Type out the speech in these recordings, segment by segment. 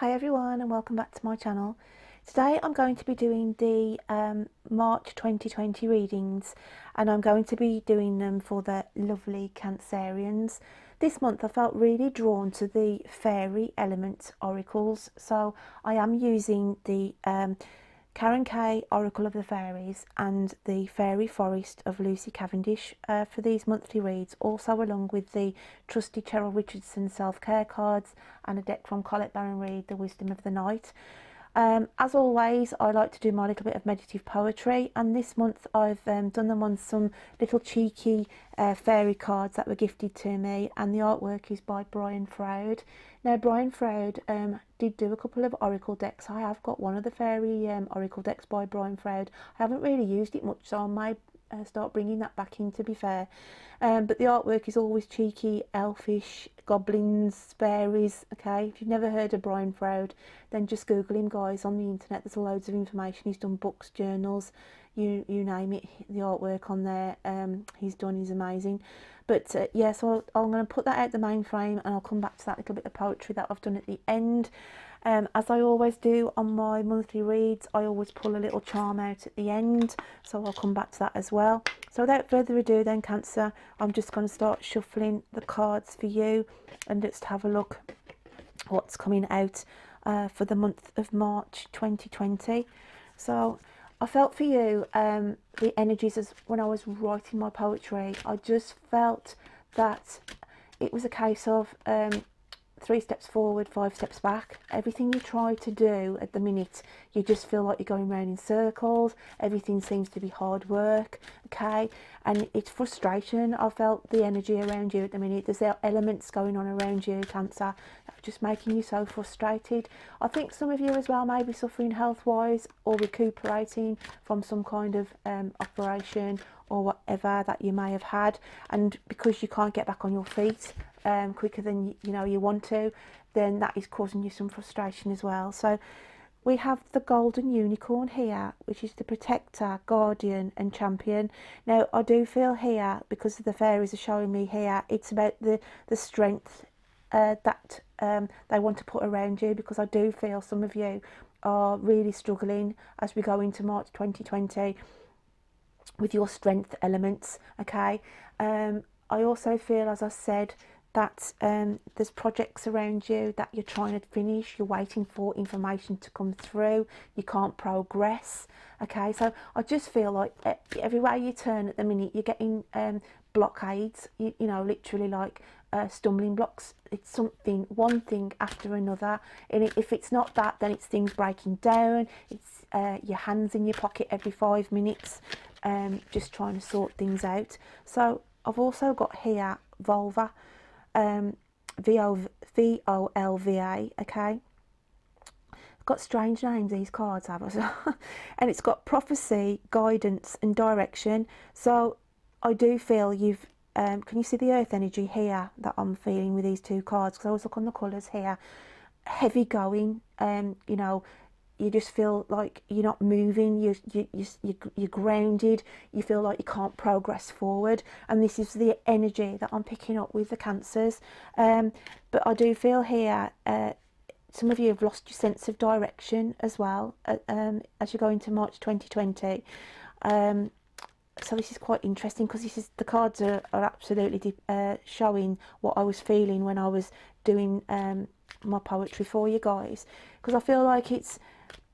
Hi everyone and welcome back to my channel. Today I'm going to be doing the March 2020 readings, and I'm going to be doing them for the lovely Cancerians. This month I felt really drawn to the fairy element oracles, so I am using the Karen Kay Oracle of the Fairies and the Fairy Forest of Lucy Cavendish for these monthly reads, also along with the trusty Cheryl Richardson self-care cards and a deck from Colette Baron Reid, The Wisdom of the Night. As always, I like to do my little bit of meditative poetry, and this month I've done them on some little cheeky fairy cards that were gifted to me, and the artwork is by Brian Froud. Now Brian Froud did do a couple of oracle decks. I have got one of the fairy oracle decks by Brian Froud. I haven't really used it much, so I may start bringing that back in, to be fair, but the artwork is always cheeky, elfish, goblins, fairies. Okay, if you've never heard of Brian Froud, then just google him, guys, on the internet. There's loads of information. He's done books, journals, you name it. The artwork on there he's done is amazing. But yeah, so I'm going to put that out the main frame, and I'll come back to that little bit of poetry that I've done at the end. As I always do on my monthly reads, I always pull a little charm out at the end, so I'll come back to that as well. So without further ado then, Cancer, I'm just going to start shuffling the cards for you and just have a look what's coming out for the month of March 2020. So I felt for you the energies as when I was writing my poetry. I just felt that it was a case of 3 steps forward, 5 steps back. Everything you try to do at the minute, you just feel like you're going round in circles. Everything seems to be hard work, okay? And it's frustration. I felt the energy around you at the minute. There's elements going on around you, Cancer, that are just making you so frustrated. I think some of you as well may be suffering health-wise or recuperating from some kind of operation or whatever that you may have had, and because you can't get back on your feet quicker than you want to, then that is causing you some frustration as well. So we have the golden unicorn here, which is the protector, guardian and champion. Now I do feel here, because the fairies are showing me here, it's about the strength that they want to put around you, because I do feel some of you are really struggling as we go into March 2020 with your strength elements, okay? I also feel, as I said, that there's projects around you that you're trying to finish, you're waiting for information to come through, you can't progress, okay? So I just feel like everywhere you turn at the minute, you're getting blockades, you know, literally like stumbling blocks. It's one thing after another, and if it's not that, then it's things breaking down. It's your hands in your pocket every 5 minutes, just trying to sort things out. So I've also got here Volva, Volva, okay? It's got strange names, these cards have. And it's got prophecy, guidance and direction. So I do feel you've can you see the earth energy here that I'm feeling with these two cards? Because I always look on the colours here. Heavy going, you know, you just feel like you're not moving, you're grounded, you feel like you can't progress forward, and this is the energy that I'm picking up with the Cancers. But I do feel here some of you have lost your sense of direction as well as you go into March 2020. So this is quite interesting, because the cards are absolutely showing what I was feeling when I was doing my poetry for you guys, because I feel like it's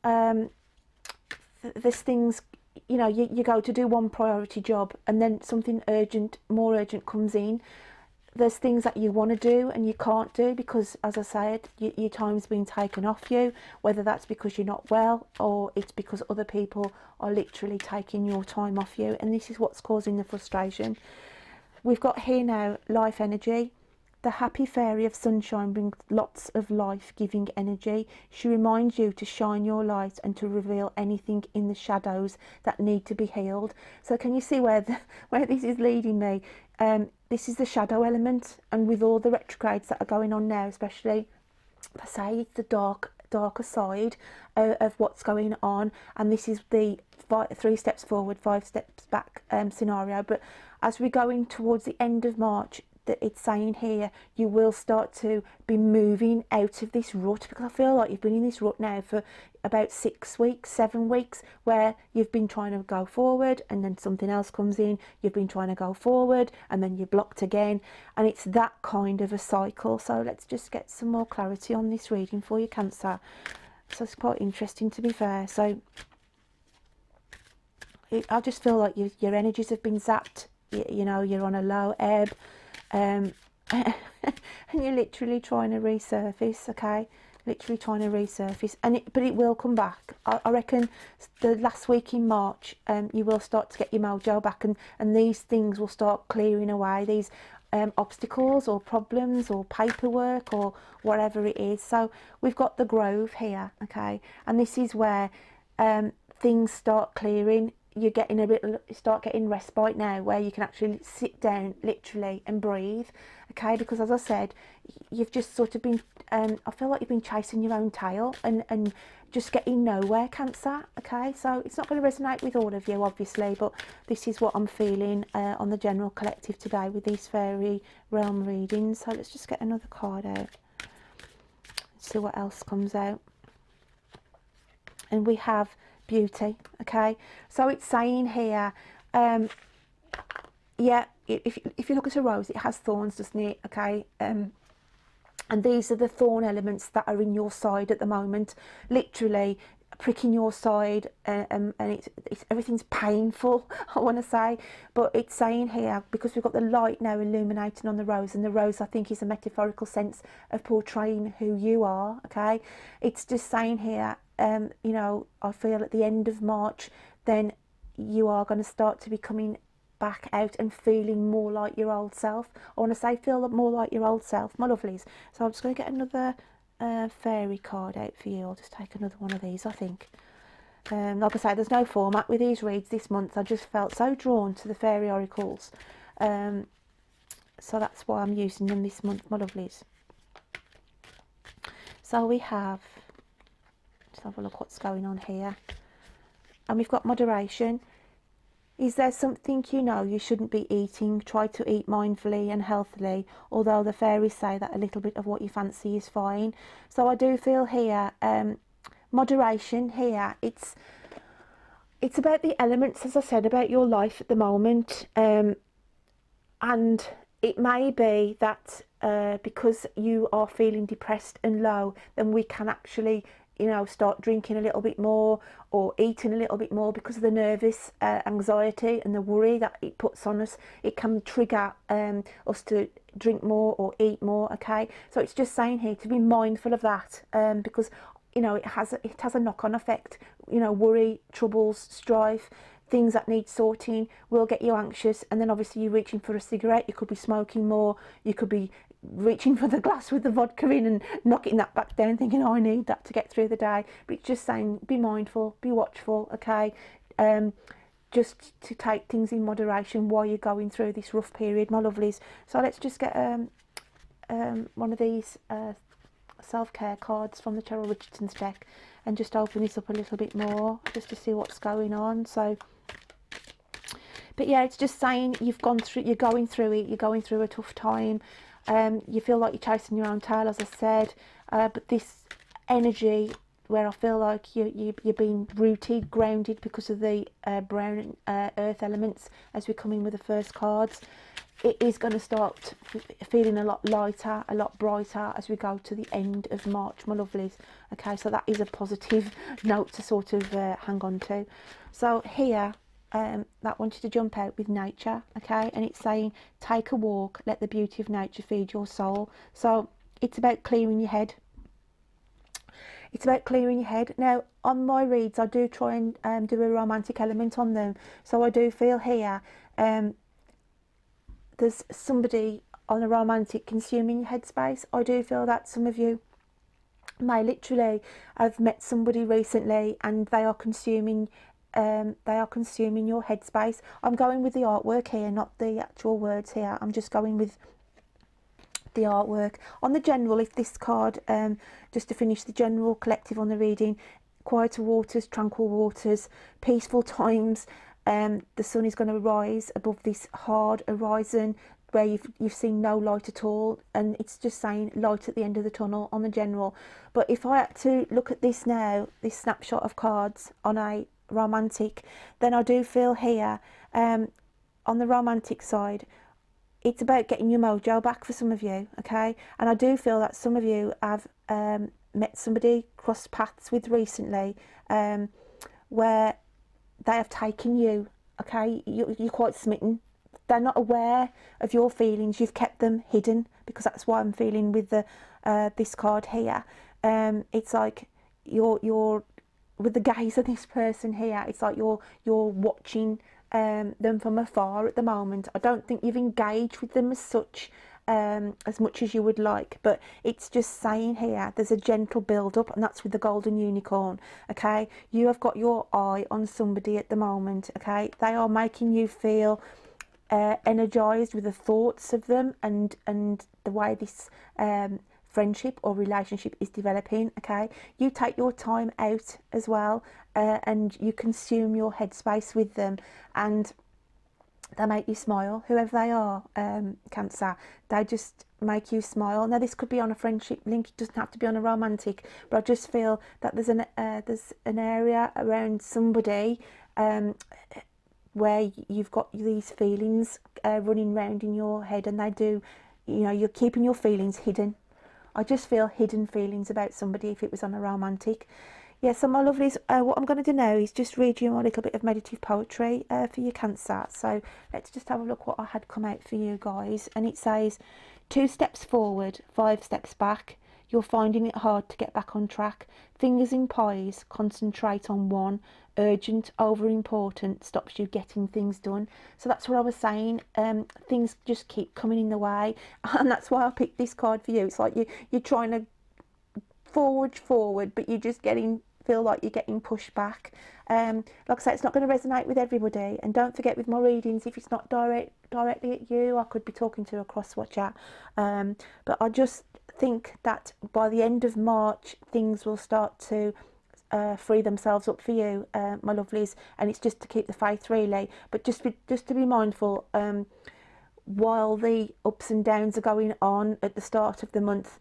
there's things, you know, you go to do one priority job and then something urgent, more urgent comes in. There's things that you want to do and you can't do because, as I said, your time's been taken off you, whether that's because you're not well or it's because other people are literally taking your time off you, and this is what's causing the frustration. We've got here now life energy. The happy fairy of sunshine brings lots of life-giving energy. She reminds you to shine your light and to reveal anything in the shadows that need to be healed. So can you see where this is leading me? This is the shadow element, and with all the retrogrades that are going on now, especially, I say it's the darker side of what's going on, and this is the 3 steps forward, 5 steps back scenario. But as we're going towards the end of March, that it's saying here you will start to be moving out of this rut, because I feel like you've been in this rut now for about 6 weeks, 7 weeks, where you've been trying to go forward and then something else comes in, you've been trying to go forward and then you're blocked again, and it's that kind of a cycle. So let's just get some more clarity on this reading for you, Cancer. So it's quite interesting, to be fair. So I just feel like your energies have been zapped. You know, you're on a low ebb, and you're literally trying to resurface, okay? Literally trying to resurface, but it will come back. I reckon the last week in March, you will start to get your mojo back, and these things will start clearing away, these obstacles or problems or paperwork or whatever it is. So we've got the Grove here, okay, and this is where things start clearing. You're getting start getting respite now, where you can actually sit down literally and breathe, okay? Because as I said, you've just sort of been I feel like you've been chasing your own tail and just getting nowhere, Cancer, okay? So it's not going to resonate with all of you, obviously, but this is what I'm feeling on the general collective today with these fairy realm readings. So let's just get another card out, see what else comes out. And we have Beauty, okay? So it's saying here, yeah, if you look at a rose, it has thorns, doesn't it? Okay, and these are the thorn elements that are in your side at the moment, literally pricking your side, and it's everything's painful, I want to say. But it's saying here, because we've got the light now illuminating on the rose, and the rose, I think, is a metaphorical sense of portraying who you are, okay? It's just saying here, you know, I feel at the end of March, then you are going to start to be coming back out and feeling more like your old self. I want to say feel more like your old self, my lovelies. So I'm just going to get another fairy card out for you. I'll just take another one of these, I think. Like I say, there's no format with these reads this month. I just felt so drawn to the fairy oracles, so that's why I'm using them this month, my lovelies. So we have, let's have a look what's going on here. And we've got moderation. Is there something you know you shouldn't be eating? Try to eat mindfully and healthily, although the fairies say that a little bit of what you fancy is fine. So I do feel here, moderation here, it's about the elements, as I said, about your life at the moment, and it may be that because you are feeling depressed and low, then we can actually, you know, start drinking a little bit more or eating a little bit more because of the nervous anxiety and the worry that it puts on us. It can trigger us to drink more or eat more, okay? So it's just saying here to be mindful of that, because, you know, it has a knock-on effect. You know, worry, troubles, strife, things that need sorting will get you anxious, and then obviously you're reaching for a cigarette, you could be smoking more, you could be reaching for the glass with the vodka in and knocking that back down, thinking, oh, I need that to get through the day. But it's just saying be mindful, be watchful, okay? Just to take things in moderation while you're going through this rough period, my lovelies. So let's just get one of these self-care cards from the Cheryl Richardson's deck and just open this up a little bit more just to see what's going on. So, but yeah, it's just saying you're going through it, you're going through a tough time. You feel like you're chasing your own tail, as I said, but this energy where I feel like you're being rooted, grounded because of the brown earth elements as we come in with the first cards, it is going to start feeling a lot lighter, a lot brighter as we go to the end of March, my lovelies. Okay, so that is a positive note to sort of hang on to. So here, that wanted to jump out with nature, okay, and it's saying take a walk, let the beauty of nature feed your soul. So it's about clearing your head. It's about clearing your head. Now on my reads I do try and do a romantic element on them, so I do feel here there's somebody on a romantic consuming headspace. I do feel that some of you may literally have met somebody recently and they are consuming your headspace. I'm going with the artwork here, not the actual words here. I'm just going with the artwork. On the general, if this card, just to finish the general collective on the reading, quieter waters, tranquil waters, peaceful times. The sun is going to rise above this hard horizon where you've seen no light at all, and it's just saying light at the end of the tunnel on the general. But if I had to look at this now, this snapshot of cards on a romantic, then I do feel here, on the romantic side, it's about getting your mojo back for some of you, okay? And I do feel that some of you have met somebody, crossed paths with recently, where they have taken you, okay? You're quite smitten. They're not aware of your feelings. You've kept them hidden, because that's why I'm feeling with the this card here. It's like you're with the gaze of this person here. It's like you're watching them from afar at the moment. I don't think you've engaged with them as much as you would like, but it's just saying here there's a gentle build up, and that's with the golden unicorn, okay? You have got your eye on somebody at the moment, okay? They are making you feel energized with the thoughts of them and the way this friendship or relationship is developing, okay? You take your time out as well, and you consume your headspace with them, and they make you smile, whoever they are, Cancer. They just make you smile. Now, this could be on a friendship link, it doesn't have to be on a romantic, but I just feel that there's an area around somebody where you've got these feelings running round in your head, and they do, you know, you're keeping your feelings hidden. I just feel hidden feelings about somebody if it was on a romantic. Yeah, so my lovelies, what I'm going to do now is just read you a little bit of meditative poetry for your Cancer. So let's just have a look what I had come out for you guys. And it says, 2 steps forward, 5 steps back. You're finding it hard to get back on track. Fingers in pies, concentrate on one. Urgent, over important, stops you getting things done. So that's what I was saying. Things just keep coming in the way, and that's why I picked this card for you. It's like you're trying to forward, but you're just feel like you're getting pushed back. Like I say, it's not going to resonate with everybody, and don't forget with my readings, if it's not directly at you, I could be talking to a cross-watcher, but I just think that by the end of March things will start to free themselves up for you, my lovelies, and it's just to keep the faith really, but just to be mindful while the ups and downs are going on at the start of the month,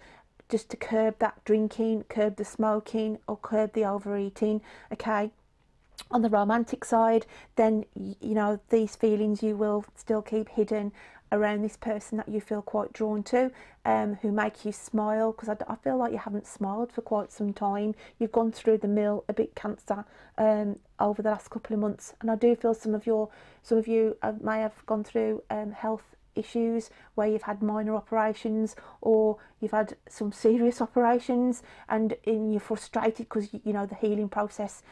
just to curb that drinking, curb the smoking, or curb the overeating, okay? On the romantic side, then, you know, these feelings you will still keep hidden around this person that you feel quite drawn to, who make you smile, because I feel like you haven't smiled for quite some time. You've gone through the mill a bit, Cancer, over the last couple of months, and I do feel some of you may have gone through health issues where you've had minor operations, or you've had some serious operations, and you're frustrated because you know the healing process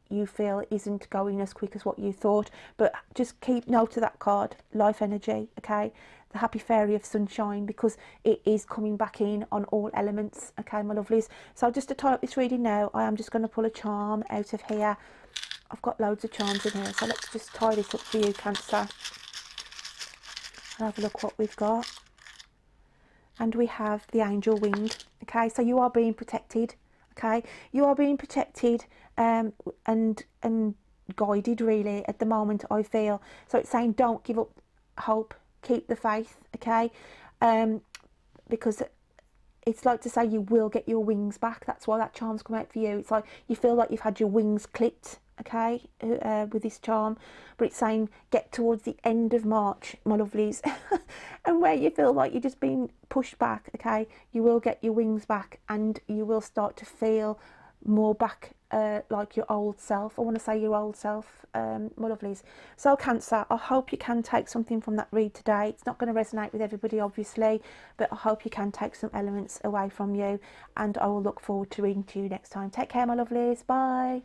you feel isn't going as quick as what you thought. But just keep note of that card, life energy, okay? The happy fairy of sunshine, because it is coming back in on all elements, okay, my lovelies? So just to tie up this reading now, I am just going to pull a charm out of here. I've got loads of charms in here, so let's just tie this up for you, Cancer, and have a look what we've got. And we have the angel wing, okay? So you are being protected, okay? You are being protected and guided really at the moment, I feel. So it's saying don't give up hope, keep the faith, okay? Because it's like to say you will get your wings back. That's why that charm's come out for you. It's like you feel like you've had your wings clipped, okay, with this charm, but it's saying get towards the end of March, my lovelies, and where you feel like you're just being pushed back, okay, you will get your wings back, and you will start to feel more back like your old self. I want to say your old self, my lovelies. So Cancer, I hope you can take something from that read today. It's not going to resonate with everybody obviously, but I hope you can take some elements away from you, and I will look forward to reading to you next time. Take care, my lovelies. Bye.